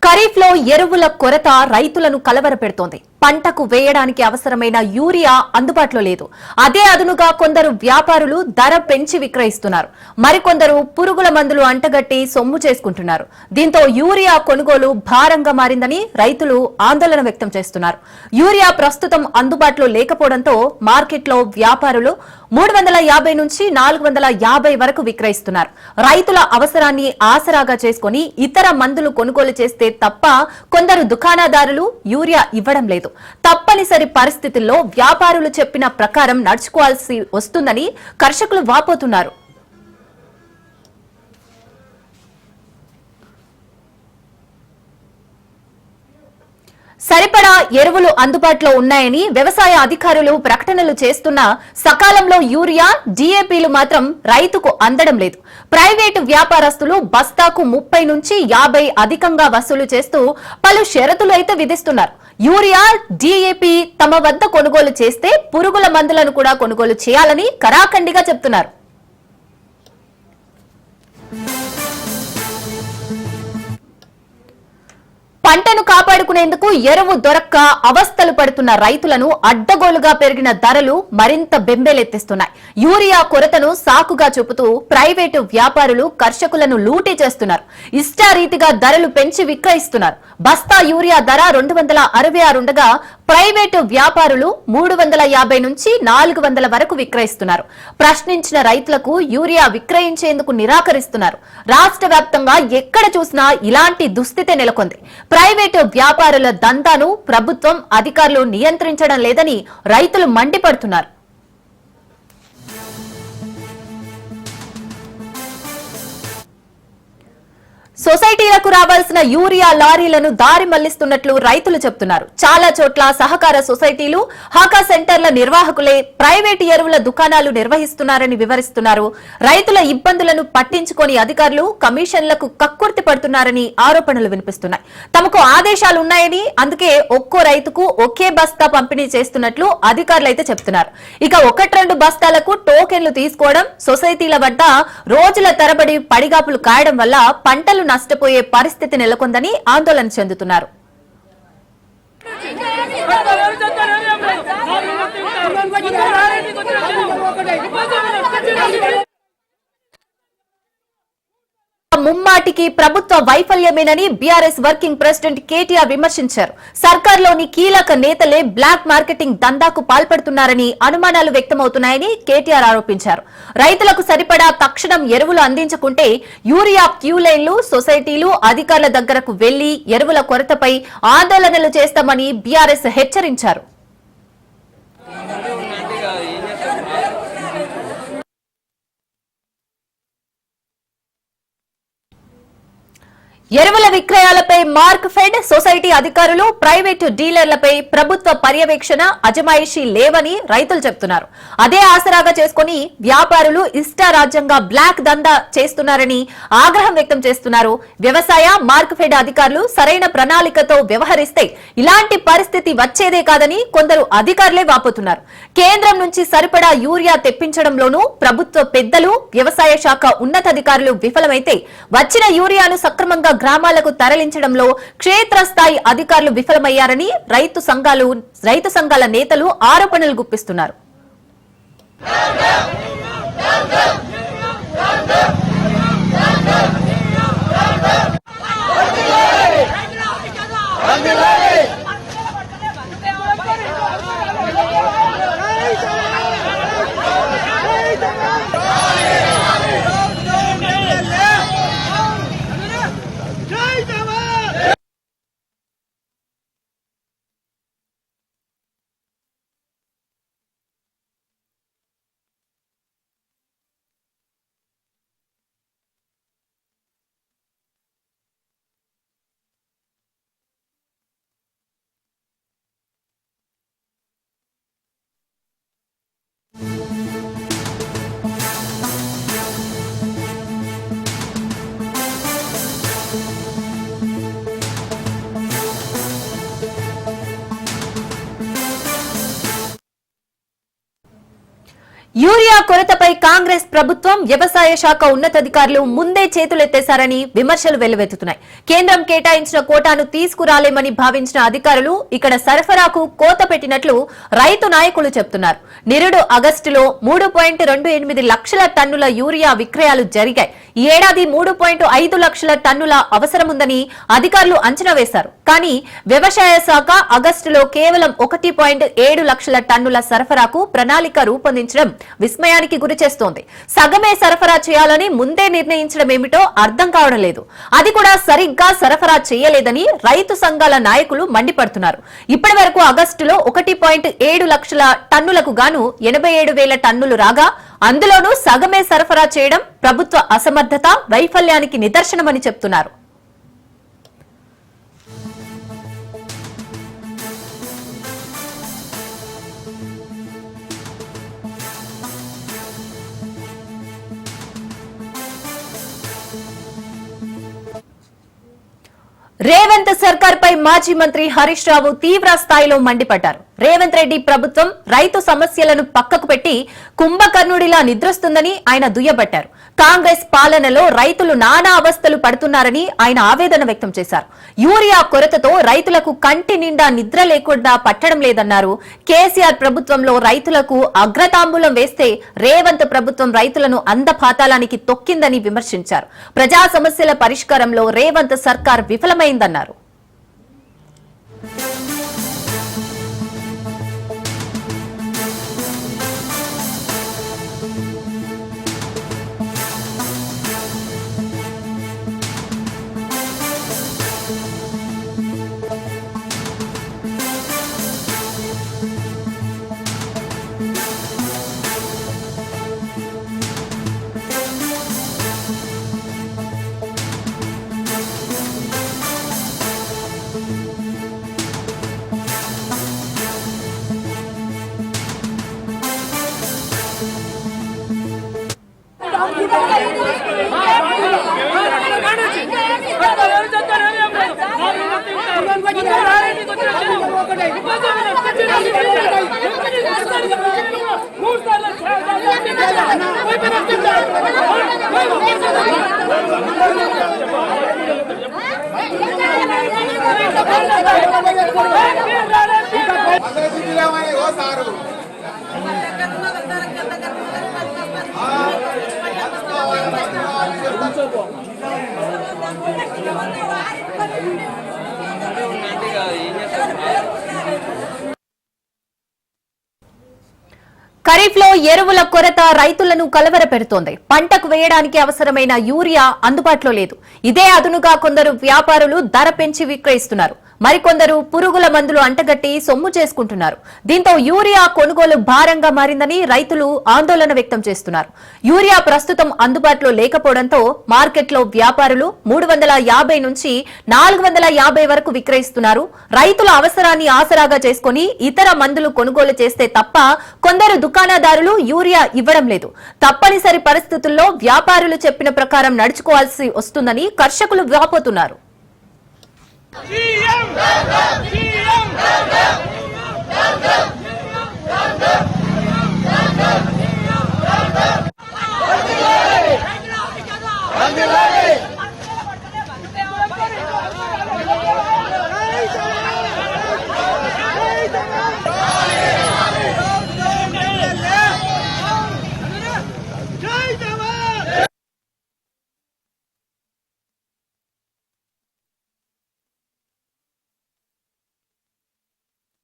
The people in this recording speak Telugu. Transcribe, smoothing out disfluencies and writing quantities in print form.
ఖరీఫ్ లో ఎరువుల కొరత రైతులను కలవరపెడుతోంది. పంటకు వేయడానికి అవసరమైన యూరియా అందుబాటులో లేదు. అదే అదునుగా కొందరు వ్యాపారులు ధర పెంచి విక్రయిస్తున్నారు. మరికొందరు పురుగుల మందులు అంటగట్టి సొమ్ము చేసుకుంటున్నారు. దీంతో యూరియా కొనుగోలు భారంగా మారిందని రైతులు ఆందోళన వ్యక్తం చేస్తున్నారు. యూరియా ప్రస్తుతం అందుబాటులో లేకపోవడంతో మార్కెట్లో వ్యాపారులు 350 నుంచి 450 వరకు విక్రయిస్తున్నారు. రైతుల అవసరాన్ని ఆసరాగా చేసుకుని ఇతర మందులు కొనుగోలు చేస్తే తప్ప కొందరు దుకాణదారులు యూరియా ఇవ్వడం లేదు. తప్పనిసరి పరిస్థితుల్లో వ్యాపారులు చెప్పిన ప్రకారం నడుచుకోవాల్సి వస్తుందని కర్షకులు వాపోతున్నారు. సరిపడా ఎరువులు అందుబాటులో ఉన్నాయని వ్యవసాయ అధికారులు ప్రకటనలు చేస్తున్నా సకాలంలో యూరియా, డీఏపీలు మాత్రం రైతుకు అందడం లేదు. ప్రైవేటు వ్యాపారస్తులు బస్తాకు 30 నుంచి 50 అధికంగా వసూలు చేస్తూ పలు షరతులు అయితే విధిస్తున్నారు. యూరియా, డీఏపీ తమ వద్ద కొనుగోలు చేస్తే పురుగుల మందులను కూడా కొనుగోలు చేయాలని కరాఖండిగా చెప్తున్నారు. పంటను కాపాడుకునేందుకు ఎరువు దొరక్క అవస్థలు పడుతున్న రైతులను అడ్డగోలుగా పెరిగిన ధరలు మరింత బెంబేలెత్తిస్తున్నాయి. యూరియా కొరతను సాకుగా చూపుతూ ప్రైవేటు వ్యాపారులు కర్షకులను లూటీ చేస్తున్నారు. ఇష్టారీతిగా ధరలు పెంచి విక్రయిస్తున్నారు. బస్తా యూరియా ధర 266 ఉండగా ప్రైవేటు వ్యాపారులు 350 నుంచి 400 వరకు విక్రయిస్తున్నారు. ప్రశ్నించిన రైతులకు యూరియా విక్రయించేందుకు నిరాకరిస్తున్నారు. రాష్ట్ర వ్యాప్తంగా ఎక్కడ చూసినా ఇలాంటి దుస్థితి నెలకొంది. ప్రైవేటు వ్యాపారుల దందాను ప్రభుత్వం, అధికారులు నియంత్రించడం లేదని రైతులు మండిపడుతున్నారు. సొసైటీలకు రావాల్సిన యూరియా లారీలను దారి మళ్లిస్తున్నట్లు రైతులు చెబుతున్నారు. చాలా చోట్ల సహకార సొసైటీలు, హాకా సెంటర్ల నిర్వాహకులే ప్రైవేటు ఎరువుల దుకాణాలు నిర్వహిస్తున్నారని వివరిస్తున్నారు. రైతుల ఇబ్బందులను పట్టించుకొని అధికారులు కమిషన్లకు కక్కుర్తి పడుతున్నారని ఆరోపణలు వినిపిస్తున్నాయి. తమకు ఆదేశాలున్నాయని అందుకే ఒక్కో రైతుకు ఒకే బస్తా పంపిణీ చేస్తున్నట్లు అధికారులు అయితే చెబుతున్నారు. ఇక 1-2 బస్తాలకు టోకెన్లు తీసుకోవడం, సొసైటీల వద్ద రోజుల తరబడి పడిగాపులు కాయడం వల్ల పంటలు నష్టపోయే పరిస్థితి నెలకొందని ఆందోళన చెందుతున్నారు. ముమ్మాటికి ప్రభుత్వ వైఫల్యమేనని బీఆర్ఎస్ వర్కింగ్ ప్రెసిడెంట్ కేటీఆర్ విమర్శించారు. సర్కార్లోని కీలక నేతలే బ్లాక్ మార్కెటింగ్ దందాకు పాల్పడుతున్నారని అనుమానాలు వ్యక్తమవుతున్నాయని కేటీఆర్ ఆరోపించారు. రైతులకు సరిపడా తక్షణం ఎరువులు అందించకుంటే యూరియా క్యూలైన్లు, సొసైటీలు అధికారుల దగ్గరకు వెళ్లి ఎరువుల కొరతపై ఆందోళనలు చేస్తామని బీఆర్ఎస్ హెచ్చరించారు. ఎరువుల విక్రయాలపై మార్క్ ఫెడ్, సొసైటీ అధికారులు, ప్రైవేటు డీలర్లపై ప్రభుత్వ పర్యవేక్షణ, అజమాయిషీ లేవని రైతులు చెబుతున్నారు. అదే ఆసరాగా చేసుకుని వ్యాపారులు ఇష్టారాజ్యంగా బ్లాక్ దందా చేస్తున్నారని ఆగ్రహం వ్యక్తం చేస్తున్నారు. వ్యవసాయ, మార్క్ ఫెడ్ అధికారులు సరైన ప్రణాళికతో వ్యవహరిస్తే ఇలాంటి పరిస్థితి వచ్చేదే కాదని కొందరు అధికారులే వాపోతున్నారు. కేంద్రం నుంచి సరిపడా యూరియా తెప్పించడంలోనూ ప్రభుత్వ పెద్దలు, వ్యవసాయ శాఖ ఉన్నతాధికారులు విఫలమైతే వచ్చిన యూరియాను సక్రమంగా గ్రామాలకు తరలించడంలో క్షేత్రస్థాయి అధికారులు విఫలమయ్యారని రైతు సంఘాల నేతలు ఆరోపణలు గుప్పిస్తున్నారు. యూరియా కొరతపై కాంగ్రెస్ ప్రభుత్వం వ్యవసాయ శాఖ ఉన్నతాధికారులు ముందే చేతులెత్తేశారని విమర్శలు వెల్లువెత్తుతున్నాయి. కేంద్రం కేటాయించిన కోటాను తీసుకురాలేమని భావించిన అధికారులు ఇక్కడ సరఫరాకు కోత పెట్టినట్లు రైతు నాయకులు చెబుతున్నారు. నిరుడు ఆగస్టులో 3.28 లక్షల టన్నుల యూరియా విక్రయాలు జరిగాయి. ఈ ఏడాది 3.5 లక్షల టన్నుల అవసరముందని అధికారులు అంచనా వేశారు. కానీ వ్యవసాయ శాఖ ఆగస్టులో కేవలం 1.7 లక్షల టన్నుల సరఫరాకు ప్రణాళిక రూపొందించడం విస్మయానికి గురి చేస్తోంది. సగమే సరఫరా చేయాలని ముందే నిర్ణయించడం ఏమిటో అర్థం కావడం లేదు. అది కూడా సరిగ్గా సరఫరా చేయలేదని రైతు సంఘాల నాయకులు మండిపడుతున్నారు. ఇప్పటి వరకు ఆగస్టులో 1.7 లక్షల టన్నులకు గాను 87,000 టన్నులు రాగా అందులోనూ సగమే సరఫరా చేయడం ప్రభుత్వ అసమర్థత, వైఫల్యానికి నిదర్శనమని చెప్తున్నారు. రేవంత్ సర్కార్ పై మాజీ మంత్రి హరీష్ రావు తీవ్ర స్థాయిలో మండిపడ్డారు. రేవంత్ రెడ్డి ప్రభుత్వం రైతు సమస్యలను పక్కకు పెట్టి కుంభకర్ణుడిలా నిద్రొస్తుందని ఆయన దుయ్యబట్టారు. కాంగ్రెస్ పాలనలో రైతులు నానా అవస్థలు పడుతున్నారని ఆయన ఆవేదన వ్యక్తం చేశారు. యూరియా కొరతతో రైతులకు కంటి నిండా నిద్ర లేకుండా పట్టడం లేదన్నారు. కేసీఆర్ ప్రభుత్వంలో రైతులకు అగ్రతాంబూలం వేస్తే రేవంత్ ప్రభుత్వం రైతులను అంధపాతాళానికి తొక్కిందని విమర్శించారు. ప్రజా సమస్యల పరిష్కారంలో రేవంత్ సర్కార్ విఫలమైందన్నారు. ఖరీఫ్ లో ఎరువుల కొరత రైతులను కలవరపెడుతోంది. పంటకు వేయడానికి అవసరమైన యూరియా అందుబాటులో లేదు. ఇదే అదునుగా కొందరు వ్యాపారులు ధర పెంచి విక్రయిస్తున్నారు. మరికొందరు పురుగుల మందులు అంటగట్టి సొమ్ము చేసుకుంటున్నారు. దీంతో యూరియా కొనుగోలు భారంగా మారిందని రైతులు ఆందోళన వ్యక్తం చేస్తున్నారు. యూరియా ప్రస్తుతం అందుబాటులో లేకపోవడంతో మార్కెట్లో వ్యాపారులు 350 నుంచి 450 వరకు విక్రయిస్తున్నారు. రైతుల అవసరాన్ని ఆసరాగా చేసుకుని ఇతర మందులు కొనుగోలు చేస్తే తప్ప కొందరు దుకాణదారులు యూరియా ఇవ్వడం లేదు. తప్పనిసరి పరిస్థితుల్లో వ్యాపారులు చెప్పిన ప్రకారం నడుచుకోవాల్సి వస్తుందని కర్షకులు వాపోతున్నారు. CM! CM!